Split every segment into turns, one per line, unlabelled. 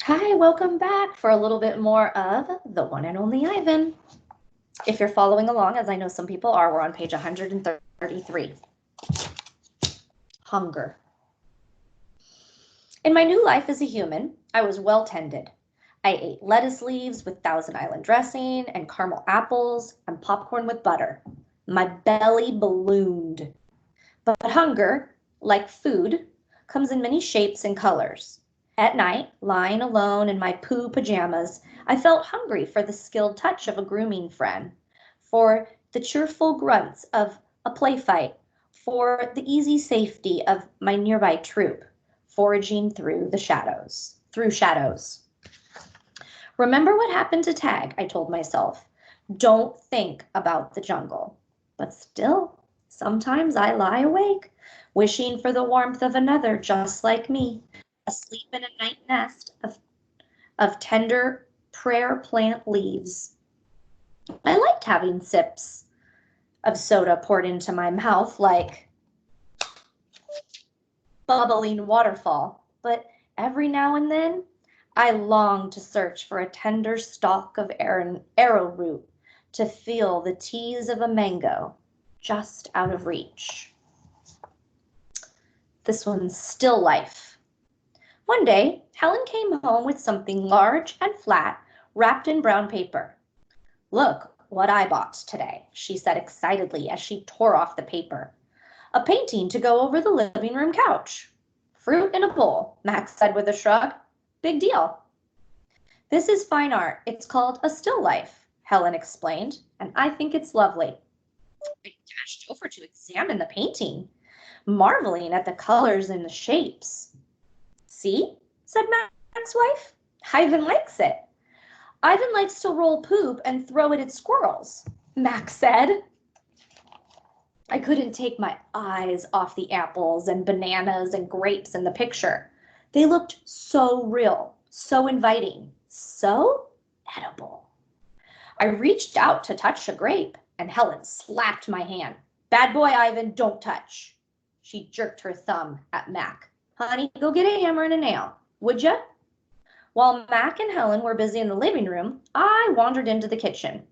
Hi, welcome back for a little bit more of The One and Only Ivan. If you're following along, as I know some people are, we're on page 133. Hunger. In my new life as a human, I was well tended. I ate lettuce leaves with Thousand Island dressing and caramel apples and popcorn with butter. My belly ballooned. But hunger, like food, comes in many shapes and colors. At night, lying alone in my poo pajamas, I felt hungry for the skilled touch of a grooming friend, for the cheerful grunts of a play fight, for the easy safety of my nearby troop, foraging through shadows. Remember what happened to Tag, I told myself. Don't think about the jungle. But still, sometimes I lie awake, wishing for the warmth of another just like me, asleep in a night nest of tender prayer plant leaves. I liked having sips of soda poured into my mouth like bubbling waterfall, but every now and then I longed to search for a tender stalk of arrowroot to feel the tease of a mango just out of reach. This one's still life. One day, Helen came home with something large and flat wrapped in brown paper. Look what I bought today, she said excitedly as she tore off the paper. A painting to go over the living room couch. Fruit in a bowl, Max said with a shrug. Big deal. This is fine art. It's called a still life, Helen explained, and I think it's lovely. I dashed over to examine the painting, marveling at the colors and the shapes. See, said Mac's wife. Ivan likes it. Ivan likes to roll poop and throw it at squirrels, Max said. I couldn't take my eyes off the apples and bananas and grapes in the picture. They looked so real, so inviting, so edible. I reached out to touch a grape, and Helen slapped my hand. Bad boy, Ivan, don't touch. She jerked her thumb at Mac. Honey, go get a hammer and a nail, would ya? While Mac and Helen were busy in the living room, I wandered into the kitchen.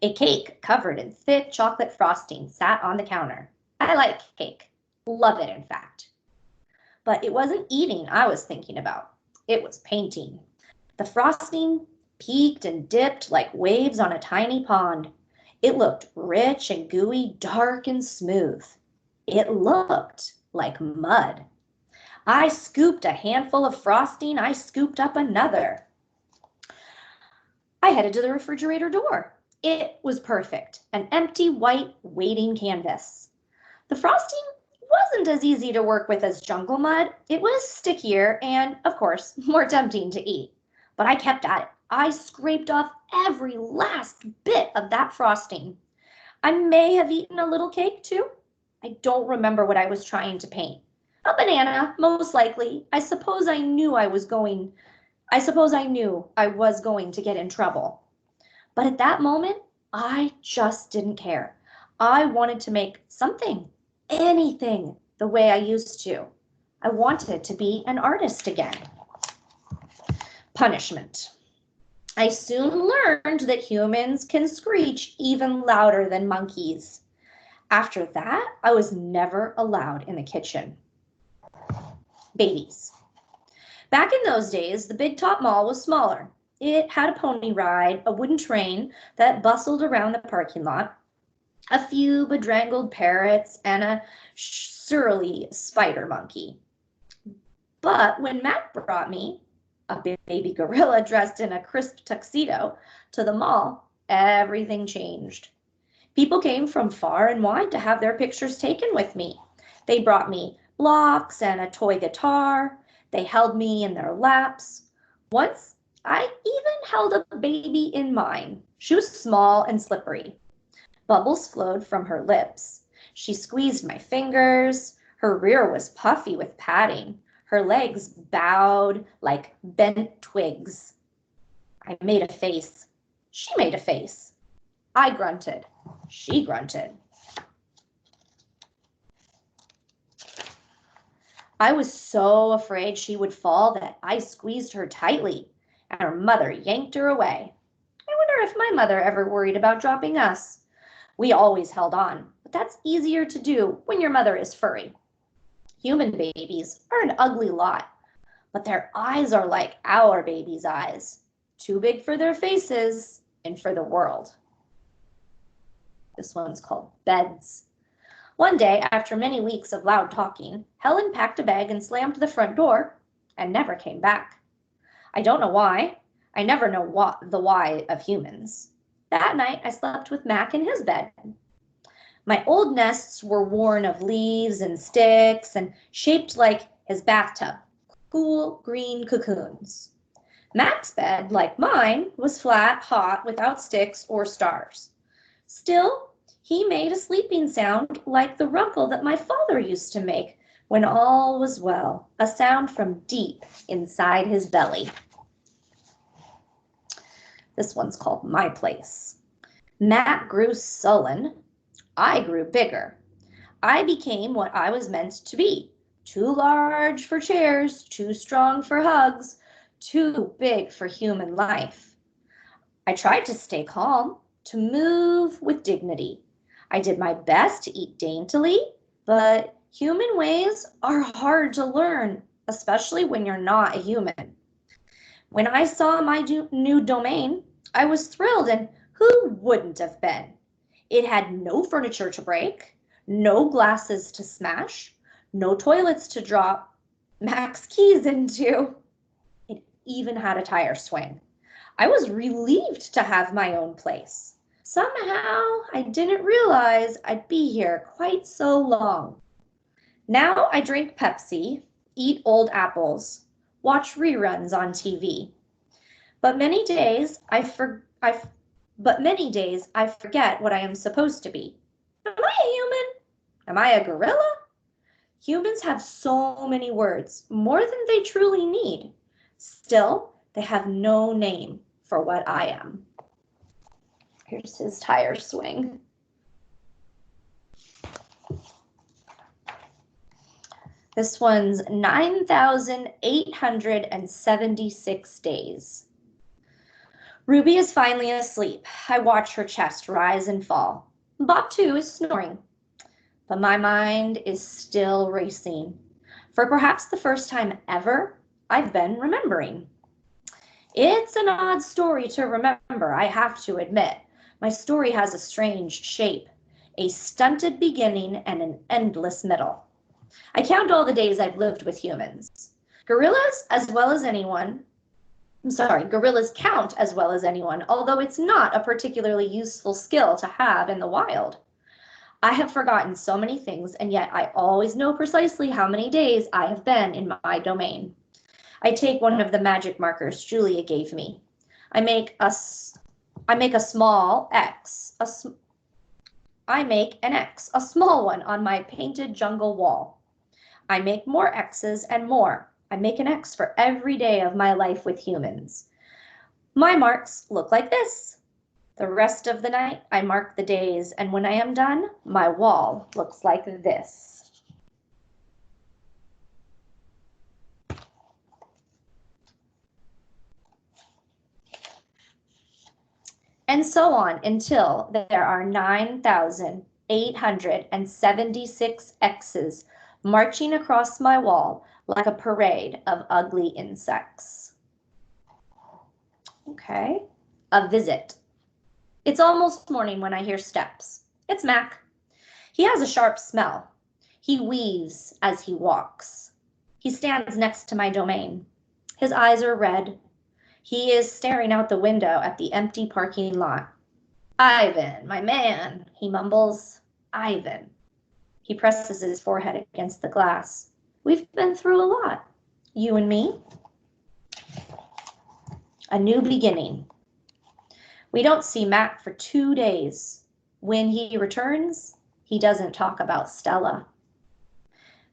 A cake covered in thick chocolate frosting sat on the counter. I like cake. Love it, in fact. But it wasn't eating I was thinking about. It was painting. The frosting peaked and dipped like waves on a tiny pond. It looked rich and gooey, dark and smooth. It looked like mud. I scooped a handful of frosting. I scooped up another. I headed to the refrigerator door. It was perfect, an empty white waiting canvas. The frosting wasn't as easy to work with as jungle mud. It was stickier and, of course, more tempting to eat. But I kept at it. I scraped off every last bit of that frosting. I may have eaten a little cake too. I don't remember what I was trying to paint. A banana, most likely. I suppose I knew I was going to get in trouble. But at that moment, I just didn't care. I wanted to make something, anything, the way I used to. I wanted to be an artist again. Punishment. I soon learned that humans can screech even louder than monkeys. After that, I was never allowed in the kitchen. Babies. Back in those days, the Big Top Mall was smaller. It had a pony ride, a wooden train that bustled around the parking lot, a few bedraggled parrots, and a surly spider monkey. But when Mac brought me, a baby gorilla dressed in a crisp tuxedo, to the mall, everything changed. People came from far and wide to have their pictures taken with me. They brought me blocks and a toy guitar. They held me in their laps. Once, I even held a baby in mine. She was small and slippery. Bubbles flowed from her lips. She squeezed my fingers. Her rear was puffy with padding. Her legs bowed like bent twigs. I made a face. She made a face. I grunted. She grunted. I was so afraid she would fall that I squeezed her tightly, and her mother yanked her away. I wonder if my mother ever worried about dropping us. We always held on, but that's easier to do when your mother is furry. Human babies are an ugly lot, but their eyes are like our babies' eyes, too big for their faces and for the world. This one's called Beds. One day, after many weeks of loud talking, Helen packed a bag and slammed the front door and never came back. I don't know why. I never know the why of humans. That night, I slept with Mac in his bed. My old nests were worn of leaves and sticks and shaped like his bathtub, cool green cocoons. Mac's bed, like mine, was flat, hot, without sticks or stars. Still, he made a sleeping sound like the runkle that my father used to make when all was well, a sound from deep inside his belly. This one's called My Place. Mac grew sullen. I grew bigger. I became what I was meant to be. Too large for chairs, too strong for hugs, too big for human life. I tried to stay calm, to move with dignity. I did my best to eat daintily, but human ways are hard to learn, especially when you're not a human. When I saw my new domain, I was thrilled, and who wouldn't have been? It had no furniture to break, no glasses to smash, no toilets to drop Mac's keys into. It even had a tire swing. I was relieved to have my own place. Somehow, I didn't realize I'd be here quite so long. Now I drink Pepsi, eat old apples, watch reruns on TV. But many days I forget what I am supposed to be. Am I a human? Am I a gorilla? Humans have so many words, more than they truly need. Still, they have no name for what I am. Here's his tire swing. This one's 9,876 days. Ruby is finally asleep. I watch her chest rise and fall. Bob, too, is snoring. But my mind is still racing. For perhaps the first time ever, I've been remembering. It's an odd story to remember, I have to admit. My story has a strange shape, a stunted beginning and an endless middle. I count all the days I've lived with humans. Gorillas count as well as anyone, although it's not a particularly useful skill to have in the wild. I have forgotten so many things, and yet I always know precisely how many days I have been in my domain. I take one of the magic markers Julia gave me. I make a small X. I make an X, a small one, on my painted jungle wall. I make more X's and more. I make an X for every day of my life with humans. My marks look like this. The rest of the night, I mark the days, and when I am done, my wall looks like this. And so on until there are 9,876 X's marching across my wall like a parade of ugly insects. Okay, a visit. It's almost morning when I hear steps. It's Mac. He has a sharp smell. He weaves as he walks. He stands next to my domain. His eyes are red. He is staring out the window at the empty parking lot. Ivan, my man, he mumbles. Ivan. He presses his forehead against the glass. We've been through a lot, you and me. A new beginning. We don't see Mac for 2 days. When he returns, he doesn't talk about Stella.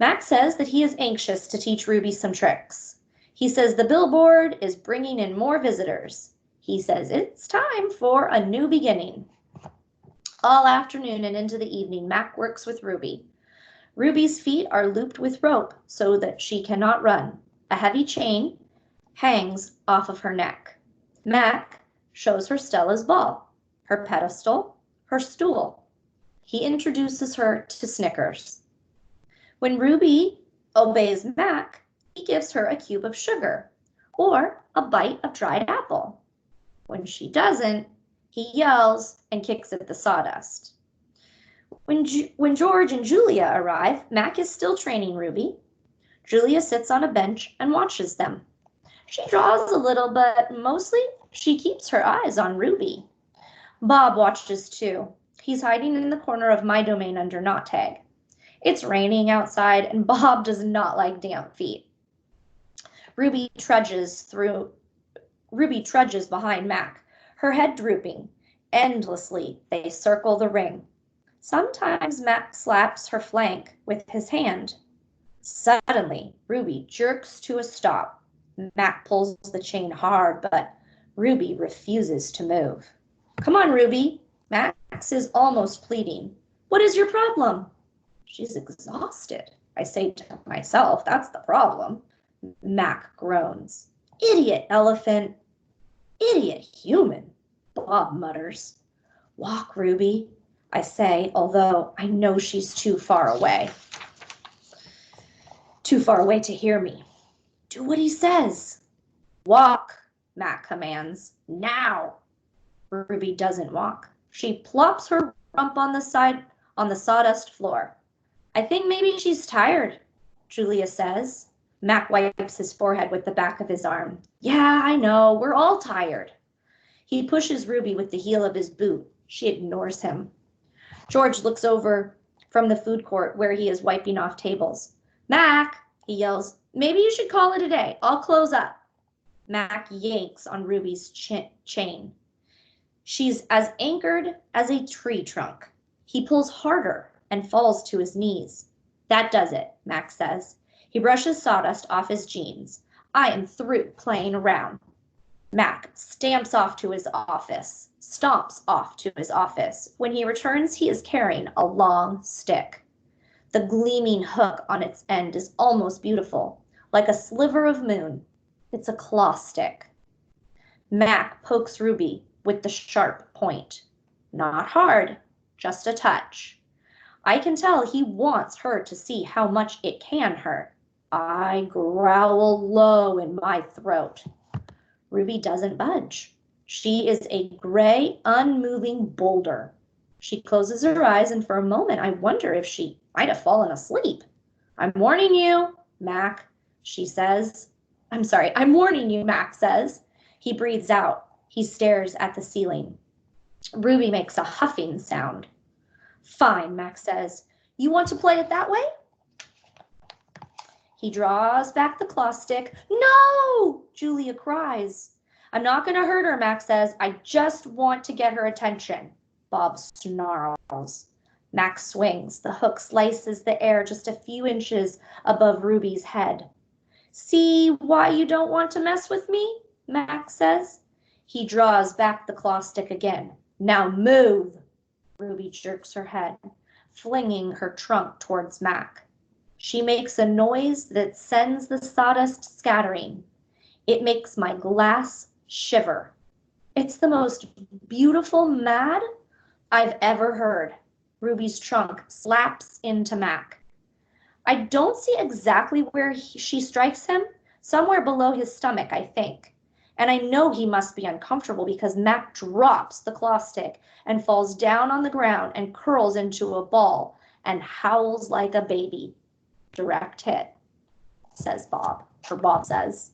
Mac says that he is anxious to teach Ruby some tricks. He says the billboard is bringing in more visitors. He says it's time for a new beginning. All afternoon and into the evening, Mac works with Ruby. Ruby's feet are looped with rope so that she cannot run. A heavy chain hangs off of her neck. Mac shows her Stella's ball, her pedestal, her stool. He introduces her to Snickers. When Ruby obeys Mac, he gives her a cube of sugar or a bite of dried apple. When she doesn't, he yells and kicks at the sawdust. When George and Julia arrive, Mac is still training Ruby. Julia sits on a bench and watches them. She draws a little, but mostly she keeps her eyes on Ruby. Bob watches too. He's hiding in the corner of my domain under knot tag. It's raining outside and Bob does not like damp feet. Ruby trudges behind Mac, her head drooping. Endlessly, they circle the ring. Sometimes Mac slaps her flank with his hand. Suddenly, Ruby jerks to a stop. Mac pulls the chain hard, but Ruby refuses to move. Come on, Ruby. Max is almost pleading. What is your problem? She's exhausted. I say to myself, that's the problem. Mac groans. Idiot elephant. Idiot human, Bob mutters. Walk, Ruby, I say, although I know she's too far away. Too far away to hear me. Do what he says. Walk, Mac commands. Now. Ruby doesn't walk. She plops her rump on the sawdust floor. I think maybe she's tired, Julia says. Mac wipes his forehead with the back of his arm. Yeah, I know. We're all tired. He pushes Ruby with the heel of his boot. She ignores him. George looks over from the food court where he is wiping off tables. Mac, he yells, maybe you should call it a day. I'll close up. Mac yanks on Ruby's chain. She's as anchored as a tree trunk. He pulls harder and falls to his knees. That does it, Mac says. He brushes sawdust off his jeans. I am through playing around. Mac stomps off to his office. When he returns, he is carrying a long stick. The gleaming hook on its end is almost beautiful, like a sliver of moon. It's a claw stick. Mac pokes Ruby with the sharp point. Not hard, just a touch. I can tell he wants her to see how much it can hurt. I growl low in my throat. Ruby doesn't budge. She is a gray, unmoving boulder. She closes her eyes, and for a moment I wonder if she might have fallen asleep. I'm warning you, Mac, she says. I'm warning you, Mac says. He breathes out. He stares at the ceiling. Ruby makes a huffing sound. Fine, Mac says. You want to play it that way? He draws back the claw stick. No! Julia cries. I'm not going to hurt her, Mac says. I just want to get her attention. Bob snarls. Mac swings. The hook slices the air just a few inches above Ruby's head. See why you don't want to mess with me? Mac says. He draws back the claw stick again. Now move. Ruby jerks her head, flinging her trunk towards Mac. She makes a noise that sends the sawdust scattering. It makes my glass shiver. It's the most beautiful mad I've ever heard. Ruby's trunk slaps into Mac. I don't see exactly where she strikes him, somewhere below his stomach, I think. And I know he must be uncomfortable because Mac drops the claw stick and falls down on the ground and curls into a ball and howls like a baby. Direct hit, says Bob, or Bob says.